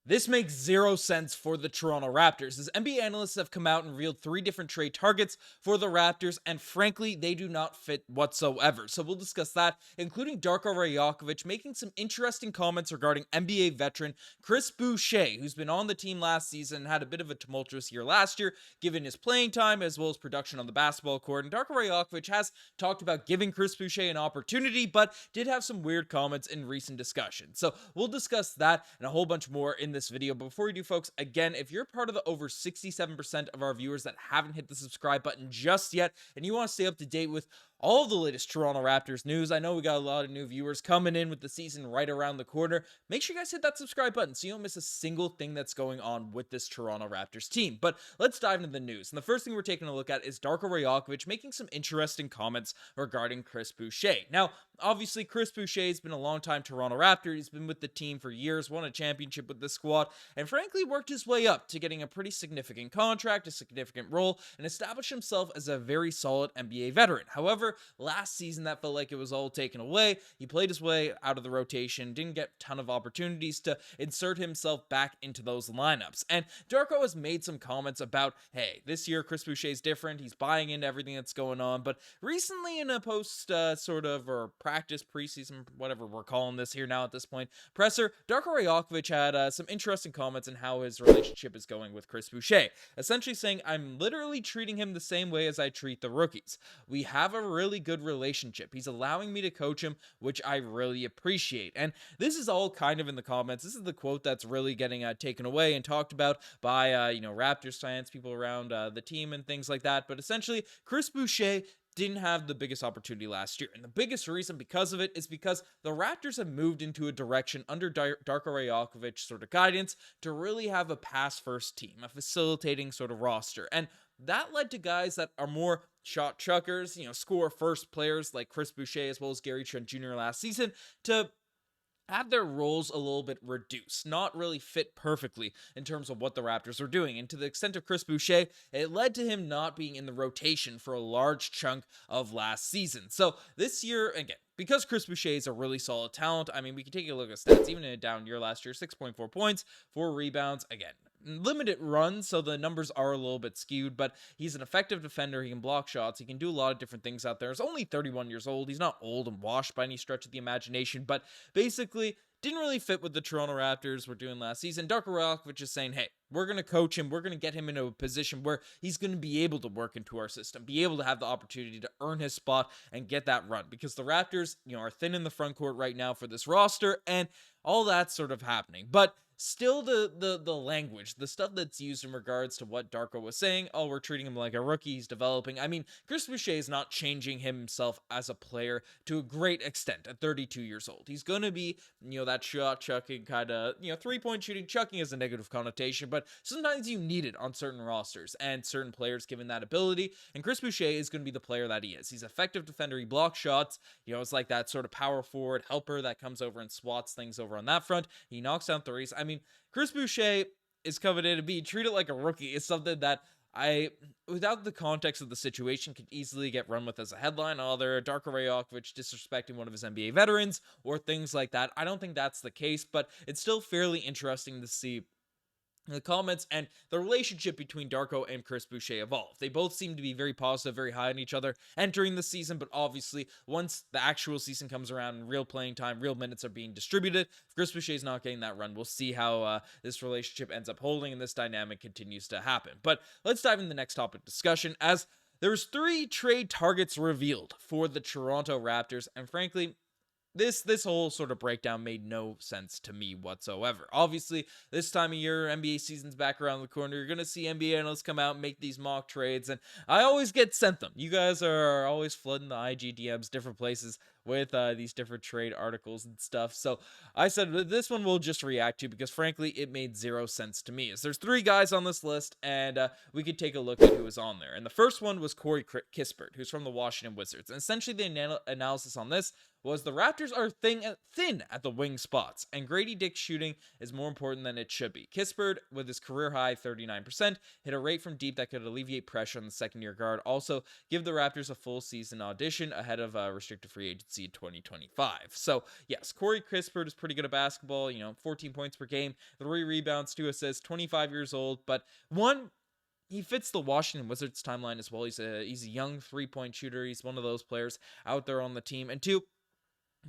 This makes zero sense for the Toronto Raptors, as NBA analysts have come out and revealed 3 different trade targets for the Raptors, and frankly, they do not fit whatsoever. So we'll discuss that, including Darko Rajakovic making some interesting comments regarding NBA veteran Chris Boucher, who's been on the team last season and had a bit of a tumultuous year last year, given his playing time as well as production on the basketball court. And Darko Rajakovic has talked about giving Chris Boucher an opportunity, but did have some weird comments in recent discussions. So we'll discuss that and a whole bunch more in this video. But before we do, folks, again, if you're part of the over 67% of our viewers that haven't hit the subscribe button just yet, and you want to stay up to date with all of the latest Toronto Raptors news, I know we got a lot of new viewers coming in with the season right around the corner. Make sure you guys hit that subscribe button so you don't miss a single thing that's going on with this Toronto Raptors team. But let's dive into the news. And the first thing we're taking a look at is Darko Rajakovic making some interesting comments regarding Chris Boucher. Now, obviously, Chris Boucher has been a long-time Toronto Raptor. He's been with the team for years, won a championship with the squad, and frankly worked his way up to getting a pretty significant contract, a significant role, and established himself as a very solid NBA veteran. However, last season that felt like it was all taken away. He played his way out of the rotation, didn't get a ton of opportunities to insert himself back into those lineups. And Darko has made some comments about, hey, this year Chris Boucher is different. He's buying into everything that's going on. But recently in a post or practice, preseason, whatever we're calling this here now at this point, presser, Darko Rajakovic had some interesting comments on how his relationship is going with Chris Boucher. Essentially saying, I'm literally treating him the same way as I treat the rookies. We have a really good relationship. He's allowing me to coach him, which I really appreciate. And this is all kind of in the comments. This is the quote that's really getting taken away and talked about by Raptors fans, people around the team and things like that. But essentially, Chris Boucher didn't have the biggest opportunity last year. And the biggest reason because of it is because the Raptors have moved into a direction under Darko Rajakovic sort of guidance to really have a pass-first team, a facilitating sort of roster. And that led to guys that are more shot chuckers, score first players like Chris Boucher as well as Trent Jr. last season to have their roles a little bit reduced, not really fit perfectly in terms of what the Raptors are doing. And to the extent of Chris Boucher, it led to him not being in the rotation for a large chunk of last season. So this year, again, because Chris Boucher is a really solid talent, I mean, we can take a look at stats. Even in a down year last year, 6.4 points, 4 rebounds. Again, limited runs, so the numbers are a little bit skewed, but he's an effective defender. He can block shots. He can do a lot of different things out there. He's only 31 years old. He's not old and washed by any stretch of the imagination, but basically didn't really fit what the Toronto Raptors were doing last season. Darko Rajakovic is saying, hey, we're going to coach him. We're going to get him into a position where he's going to be able to work into our system, be able to have the opportunity to earn his spot and get that run, because the Raptors, are thin in the front court right now for this roster, and all that's sort of happening. But still the language, the stuff that's used in regards to what Darko was saying, oh, we're treating him like a rookie, he's developing. I mean, Chris Boucher is not changing himself as a player to a great extent at 32 years old. He's going to be, that shot chucking kind of, 3-point shooting. Chucking is a negative connotation, but sometimes you need it on certain rosters and certain players given that ability. And Chris Boucher is going to be the player that he is. He's an effective defender. He blocks shots. It's like that sort of power forward helper that comes over and swats things over on that front. He knocks down threes. I mean, Chris Boucher is coveted to be treated like a rookie. It's something that without the context of the situation, could easily get run with as a headline. Oh, they're Darko Rajakovic disrespecting one of his NBA veterans or things like that. I don't think that's the case, but it's still fairly interesting to see the comments and the relationship between Darko and Chris Boucher evolve. They both seem to be very positive, very high on each other entering the season, but obviously once the actual season comes around and real playing time, real minutes are being distributed, if Chris Boucher is not getting that run, we'll see how this relationship ends up holding and this dynamic continues to happen. But let's dive into the next topic discussion, as there's 3 trade targets revealed for the Toronto Raptors, and frankly, this whole sort of breakdown made no sense to me whatsoever. Obviously, this time of year, NBA season's back around the corner. You're going to see NBA analysts come out and make these mock trades, and I always get sent them. You guys are always flooding the IG DMs, different places, with these different trade articles and stuff. So I said this one we'll just react to because frankly it made zero sense to me. As there's 3 guys on this list, and we could take a look at who was on there. And the first one was Corey Kispert, who's from the Washington Wizards. And essentially the analysis on this was the Raptors are thin at the wing spots, and Gradey Dick's shooting is more important than it should be. Kispert, with his career high 39%, hit a rate from deep that could alleviate pressure on the second-year guard. Also, give the Raptors a full season audition ahead of restricted free agency in 2025. So, yes, Corey Kispert is pretty good at basketball, 14 points per game, 3 rebounds, 2 assists, 25 years old, but he fits the Washington Wizards timeline as well. He's a young three-point shooter. He's one of those players out there on the team. And 2,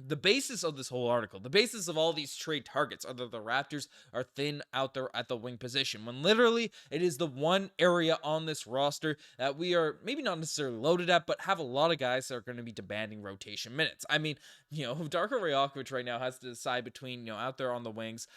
the basis of this whole article, the basis of all these trade targets are that the Raptors are thin out there at the wing position, when literally it is the one area on this roster that we are maybe not necessarily loaded at, but have a lot of guys that are going to be demanding rotation minutes. I mean, Darko Rajakovic right now has to decide between, out there on the wings,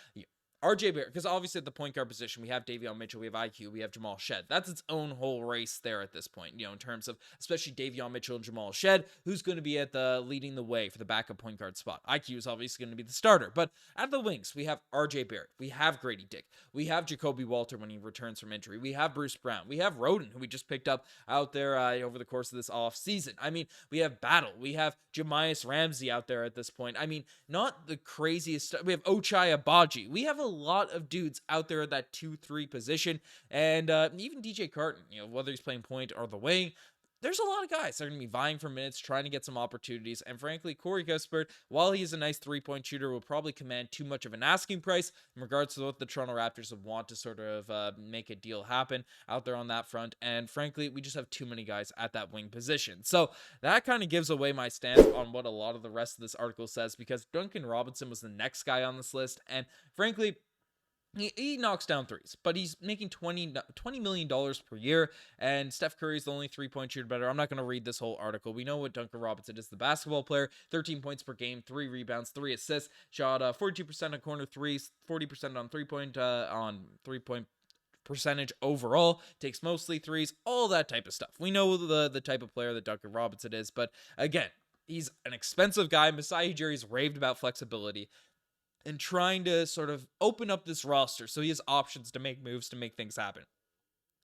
RJ Barrett, because obviously at the point guard position, we have Davion Mitchell, we have IQ, we have Jamal Shed. That's its own whole race there at this point, in terms of especially Davion Mitchell and Jamal Shed, who's going to be at the leading the way for the backup point guard spot. IQ is obviously going to be the starter, but at the wings, we have RJ Barrett, we have Gradey Dick, we have Jakob Poeltl when he returns from injury, we have Bruce Brown, we have Roden, who we just picked up out there over the course of this off season. I mean, we have Battle, we have Jamias Ramsey out there at this point. I mean, not the craziest stuff. We have Ochai Agbaji. We have a lot of dudes out there at that 2-3 position, and even DJ Carton, whether he's playing point or the wing, there's a lot of guys that are going to be vying for minutes, trying to get some opportunities, and frankly, Corey Kispert, while he's a nice three-point shooter, will probably command too much of an asking price in regards to what the Toronto Raptors would want to sort of make a deal happen out there on that front, and frankly, we just have too many guys at that wing position. So that kind of gives away my stance on what a lot of the rest of this article says, because Duncan Robinson was the next guy on this list, and frankly, he knocks down threes, but he's making $20 million per year, and Steph Curry's the only three-point shooter better. I'm not going to read this whole article. We know what Duncan Robinson is, the basketball player, 13 points per game, 3 rebounds, 3 assists, shot 42% on corner threes, 40% on three-point percentage overall, takes mostly threes, all that type of stuff. We know the type of player that Duncan Robinson is, but again, he's an expensive guy. Masai Ujiri's raved about flexibility and trying to sort of open up this roster so he has options to make moves to make things happen.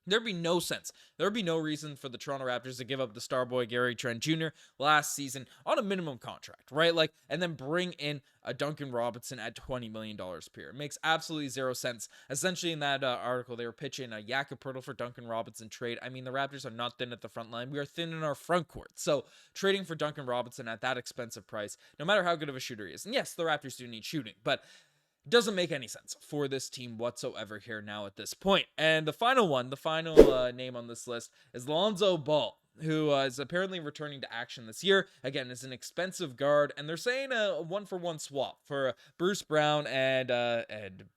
There'd be no sense. There'd be no reason for the Toronto Raptors to give up the star boy Gary Trent Jr. last season on a minimum contract, right? And then bring in a Duncan Robinson at $20 million per year. It makes absolutely zero sense. Essentially, in that article, they were pitching a Jakob Poeltl for Duncan Robinson trade. I mean, the Raptors are not thin at the front line. We are thin in our front court. So trading for Duncan Robinson at that expensive price, no matter how good of a shooter he is, and yes, the Raptors do need shooting, but doesn't make any sense for this team whatsoever here now at this point. And the final name on this list is Lonzo Ball, who is apparently returning to action this year. Again, is an expensive guard, and they're saying a 1-for-1 swap for Bruce Brown and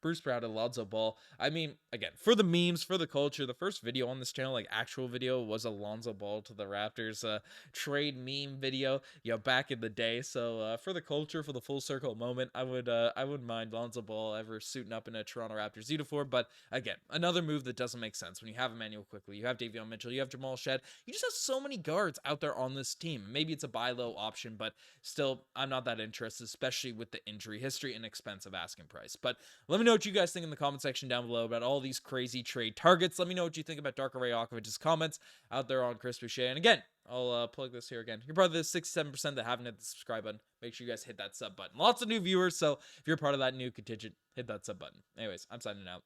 Lonzo Ball. I mean, again, for the memes, for the culture, the first video on this channel, actual video, was a Lonzo Ball to the Raptors trade meme video, back in the day. So for the culture, for the full circle moment, I wouldn't mind Lonzo Ball ever suiting up in a Toronto Raptors uniform. But again, another move that doesn't make sense when you have Immanuel Quickley, you have Davion Mitchell, you have Jamal Shed, you just have so many guards out there on this team. Maybe it's a buy low option, but still, I'm not that interested, especially with the injury history and expensive asking price. But let me know what you guys think in the comment section down below about all these crazy trade targets. Let me know what you think about Darko Rajakovic's comments out there on Chris Boucher. And again, I'll plug this here again. You're part of the 67% that haven't hit the subscribe button. Make sure you guys hit that sub button. Lots of new viewers, so if you're part of that new contingent, hit that sub button. Anyways, I'm signing out.